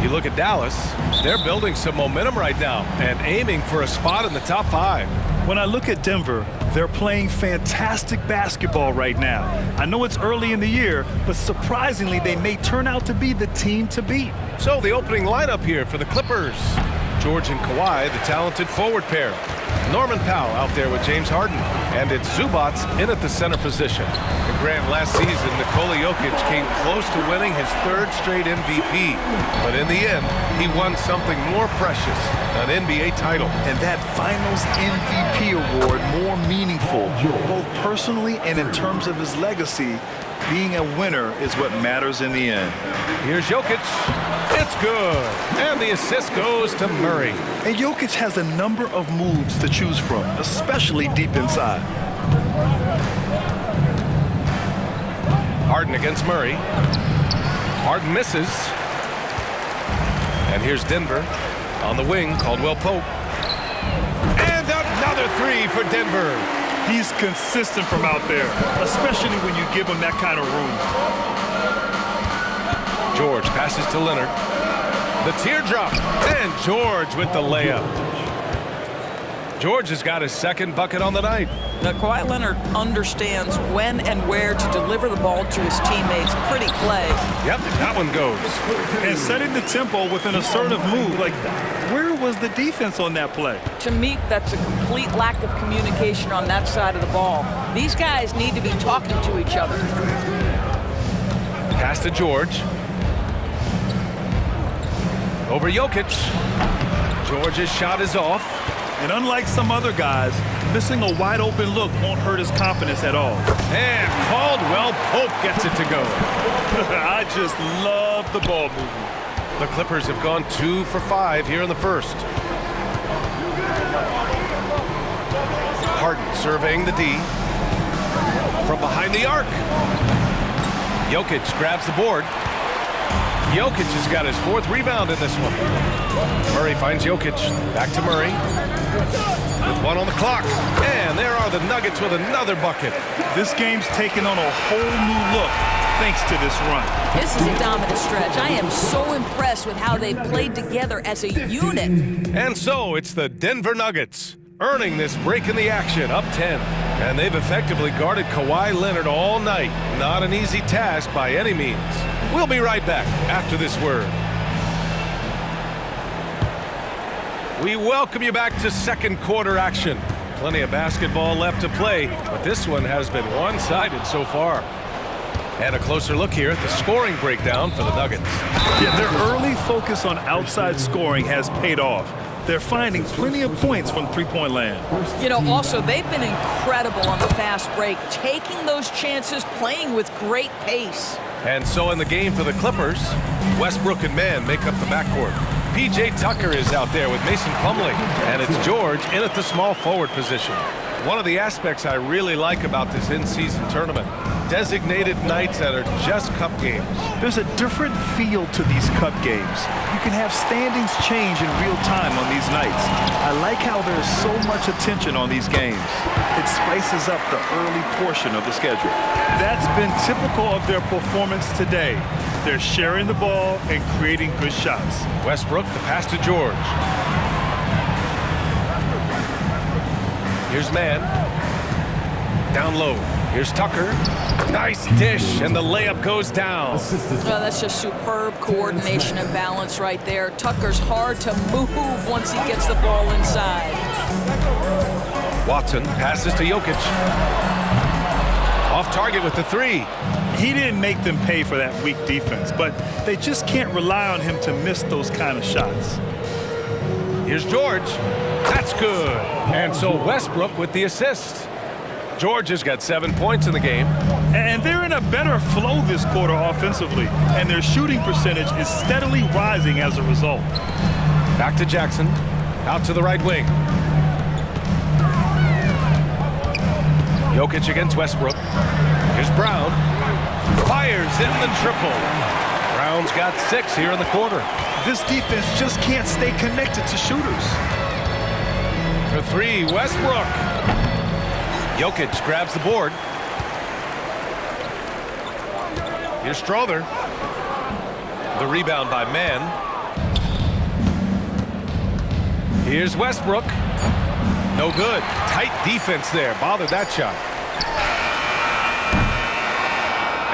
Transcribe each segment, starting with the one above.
You look at Dallas, they're building some momentum right now and aiming for a spot in the top 5. When I look at Denver, they're playing fantastic basketball right now. I know it's early in the year, but surprisingly, they may turn out to be the team to beat. So the opening lineup here for the Clippers. George and Kawhi, the talented forward pair. Norman Powell out there with James Harden. And it's Zubac in at the center position. And Grant, last season, Nikola Jokic came close to winning his 3rd straight MVP. But in the end, he won something more precious, an NBA title. And that Finals MVP award more meaningful, both personally and in terms of his legacy. Being a winner is what matters in the end. Here's Jokic. It's good. And the assist goes to Murray. And Jokic has a number of moves to choose from, especially deep inside. Harden against Murray. Harden misses. And here's Denver on the wing, Caldwell Pope. And another 3 for Denver. He's consistent from out there, especially when you give him that kind of room. George passes to Leonard. The teardrop. And George with the layup. George has got his 2nd bucket on the night. Now, Kawhi Leonard understands when and where to deliver the ball to his teammates. Pretty play. Yep, that one goes. And setting the tempo with an assertive move. Like, where was the defense on that play? To me, that's a complete lack of communication on that side of the ball. These guys need to be talking to each other. Pass to George. Over Jokic. George's shot is off. And unlike some other guys, missing a wide-open look won't hurt his confidence at all. And Caldwell Pope gets it to go. I just love the ball movement. The Clippers have gone 2 for 5 here in the first. Harden surveying the D. From behind the arc. Jokic grabs the board. Jokic has got his 4th rebound in this one. Murray finds Jokic. Back to Murray. With 1 on the clock. And there are the Nuggets with another bucket. This game's taken on a whole new look thanks to this run. This is a dominant stretch. I am so impressed with how they've played together as a unit. And so it's the Denver Nuggets earning this break in the action, up 10. And they've effectively guarded Kawhi Leonard all night. Not an easy task by any means. We'll be right back after this word. We welcome you back to 2nd quarter action. Plenty of basketball left to play, but this one has been one-sided so far. And a closer look here at the scoring breakdown for the Nuggets. Yeah, their early focus on outside scoring has paid off. They're finding plenty of points from three-point land. You know, also, they've been incredible on the fast break, taking those chances, playing with great pace. And so in the game for the Clippers, Westbrook and Mann make up the backcourt. P.J. Tucker is out there with Mason Plumlee, and it's George in at the small forward position. One of the aspects I really like about this in-season tournament, designated nights that are just cup games. There's a different feel to these cup games. You can have standings change in real time on these nights. I like how there's so much attention on these games. It spices up the early portion of the schedule. That's been typical of their performance today. They're sharing the ball and creating good shots. Westbrook, the pass to George. Here's Mann. Down low. Here's Tucker. Nice dish, and the layup goes down. Well, that's just superb coordination and balance right there. Tucker's hard to move once he gets the ball inside. Watson passes to Jokic. Off target with the 3. He didn't make them pay for that weak defense, but they just can't rely on him to miss those kind of shots. Here's George. That's good. And so Westbrook with the assist. George has got 7 points in the game. And they're in a better flow this quarter offensively, and their shooting percentage is steadily rising as a result. Back to Jackson. Out to the right wing. Jokic against Westbrook. Here's Brown. Fires in the triple. Brown's got 6 here in the quarter. This defense just can't stay connected to shooters. For 3, Westbrook. Jokic grabs the board. Here's Strother. The rebound by Mann. Here's Westbrook. No good. Tight defense there. Bothered that shot.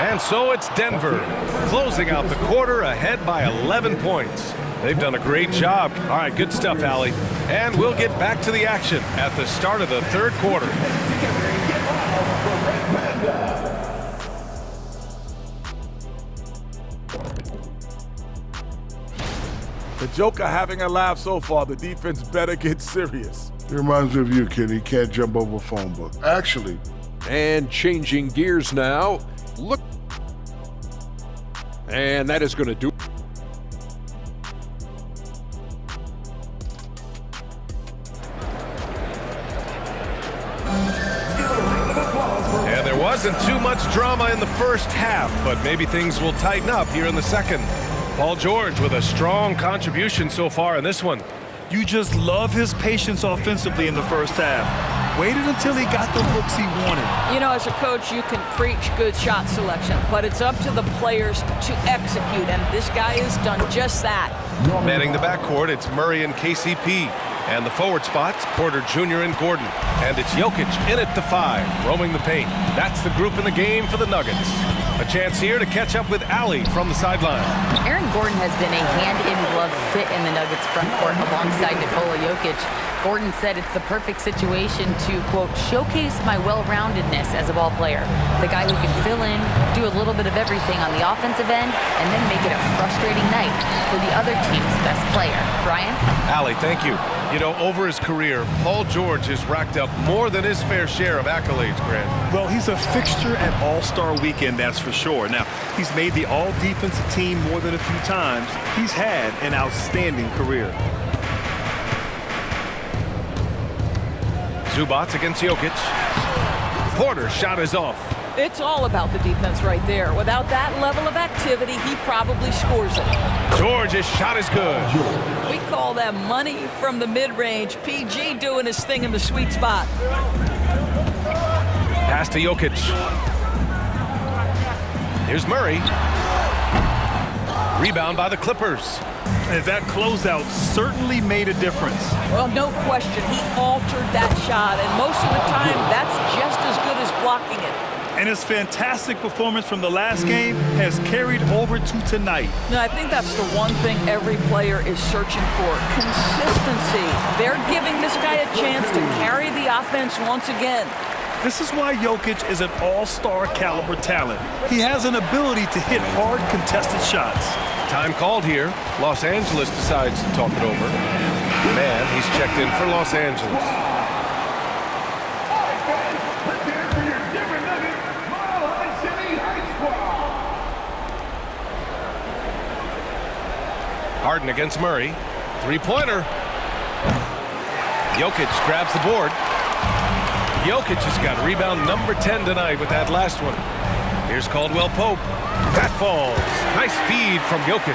And so it's Denver closing out the quarter ahead by 11 points. They've done a great job. All right, good stuff, Allie. And we'll get back to the action at the start of the third quarter. The Joker having a laugh so far. The defense better get serious. It reminds me of you, kid. He can't jump over a phone book. Actually. And changing gears now. Look. And that is going to do. And there wasn't too much drama in the first half, but maybe things will tighten up here in the second. Paul George with a strong contribution so far in this one. You just love his patience offensively in the first half. Waited until he got the looks he wanted. You know, as a coach, you can preach good shot selection, but it's up to the players to execute, and this guy has done just that. Manning the backcourt, it's Murray and KCP. And the forward spots, Porter Jr. and Gordon. And it's Jokic in at the 5, roaming the paint. That's the group in the game for the Nuggets. A chance here to catch up with Allie from the sideline. Aaron Gordon has been a hand-in-glove fit in the Nuggets front court alongside Nikola Jokic. Gordon said it's the perfect situation to, quote, showcase my well-roundedness as a ball player. The guy who can fill in, do a little bit of everything on the offensive end, and then make it a frustrating night for the other team's best player. Brian? Allie, thank you. You know, over his career, Paul George has racked up more than his fair share of accolades, Grant. Well, he's a fixture at All-Star Weekend, that's for sure. Now, he's made the All-Defensive Team more than a few times. He's had an outstanding career. Zubac against Jokic. Porter's shot is off. It's all about the defense right there. Without that level of activity, he probably scores it. George's shot is good. We call that money from the mid-range. PG doing his thing in the sweet spot. Pass to Jokic. Here's Murray. Rebound by the Clippers. And that closeout certainly made a difference. Well, no question. He altered that shot, and most of the time, that's just as good as blocking it. And his fantastic performance from the last game has carried over to tonight. No, I think that's the one thing every player is searching for. Consistency. They're giving this guy a chance to carry the offense once again. This is why Jokic is an all-star caliber talent. He has an ability to hit hard contested shots. Time called here. Los Angeles decides to talk it over. Man, he's checked in for Los Angeles. Harden against Murray. Three-pointer. Jokic grabs the board. Jokic has got rebound number 10 tonight with that last one. Here's Caldwell Pope. That falls. Nice feed from Jokic.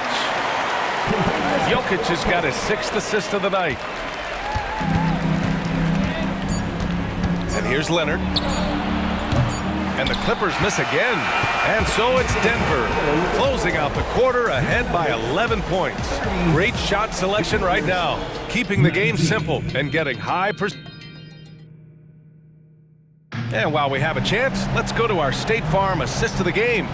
Jokic has got his 6th assist of the night. And here's Leonard. And the Clippers miss again. And so it's Denver closing out the quarter ahead by 11 points. Great shot selection right now, keeping the game simple and getting high percentage. And while we have a chance, let's go to our State Farm assist of the game.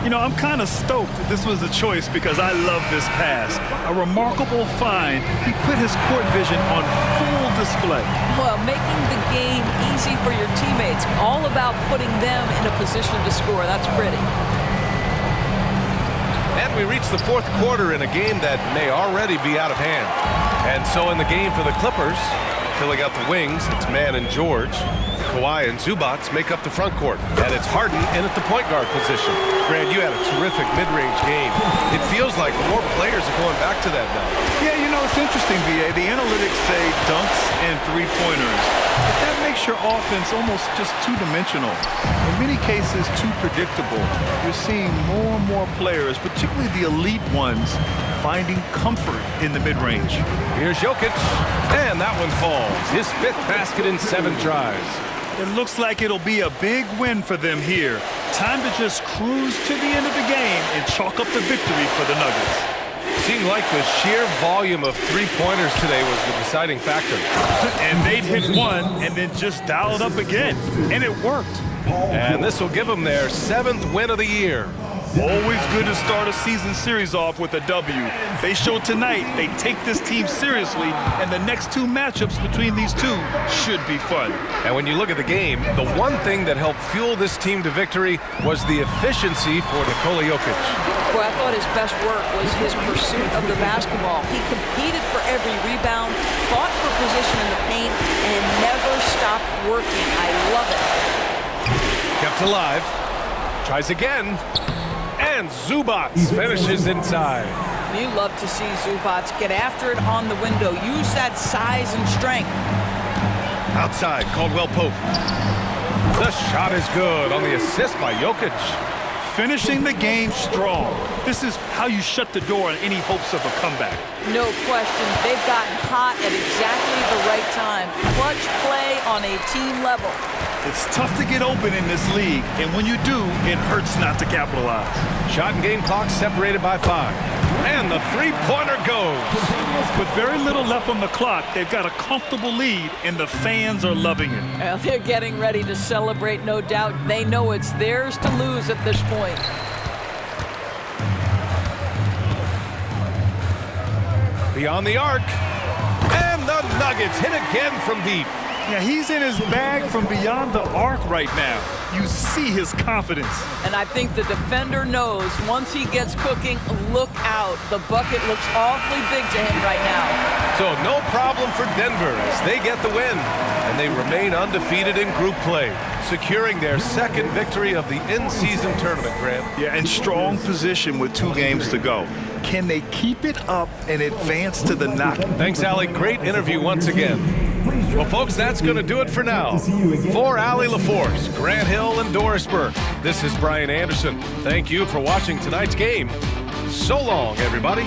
You know, I'm kind of stoked that this was a choice because I love this pass. A remarkable find. He put his court vision on full display. Well, making the game easy for your teammates. All about putting them in a position to score. That's pretty. And we reach the fourth quarter in a game that may already be out of hand. And so in the game for the Clippers, filling out the wings, it's Mann and George. Kawhi and Zubac make up the front court. And it's Harden in at the point guard position. Grant, you had a terrific mid-range game. It feels like more players are going back to that now. Yeah, you know, it's interesting, VA. The analytics say dunks and three-pointers. But that makes your offense almost just two-dimensional. In many cases, too predictable. You're seeing more and more players, particularly the elite ones, finding comfort in the mid-range. Here's Jokic, and that one falls. His 5th basket in 7 tries. It looks like it'll be a big win for them here. Time to just cruise to the end of the game and chalk up the victory for the Nuggets. seemed like the sheer volume of three-pointers today was the deciding factor. And they'd hit one and then just dial it up again. And it worked. And this will give them their 7th win of the year. Always good to start a season series off with a W. They showed tonight they take this team seriously, and the next 2 matchups between these two should be fun. And when you look at the game, the one thing that helped fuel this team to victory was the efficiency for Nikola Jokic. Boy, I thought his best work was his pursuit of the basketball. He competed for every rebound, fought for position in the paint, and never stopped working. I love it. Kept alive. Tries again. And Zubac finishes inside. You love to see Zubac get after it on the window. Use that size and strength. Outside, Caldwell Pope. The shot is good on the assist by Jokic. Finishing the game strong. This is how you shut the door on any hopes of a comeback. No question. They've gotten hot at exactly the right time. Clutch play on a team level. It's tough to get open in this league, and when you do, it hurts not to capitalize. Shot and game clock separated by 5. And the three-pointer goes. With very little left on the clock, they've got a comfortable lead, and the fans are loving it. Well, they're getting ready to celebrate, no doubt. They know it's theirs to lose at this point. Beyond the arc. And the Nuggets hit again from deep. Yeah, he's in his bag from beyond the arc right now. You see his confidence. And I think the defender knows once he gets cooking, look out. The bucket looks awfully big to him right now. So no problem for Denver as they get the win. And they remain undefeated in group play, securing their 2nd victory of the in-season tournament, Grant. Yeah, in strong position with 2 games to go. Can they keep it up and advance to the knockout? Thanks, Allie. Great interview once again. Well, folks, that's going to do it for now. For Allie LaForce, Grant Hill, and Doris Burke, this is Brian Anderson. Thank you for watching tonight's game. So long, everybody.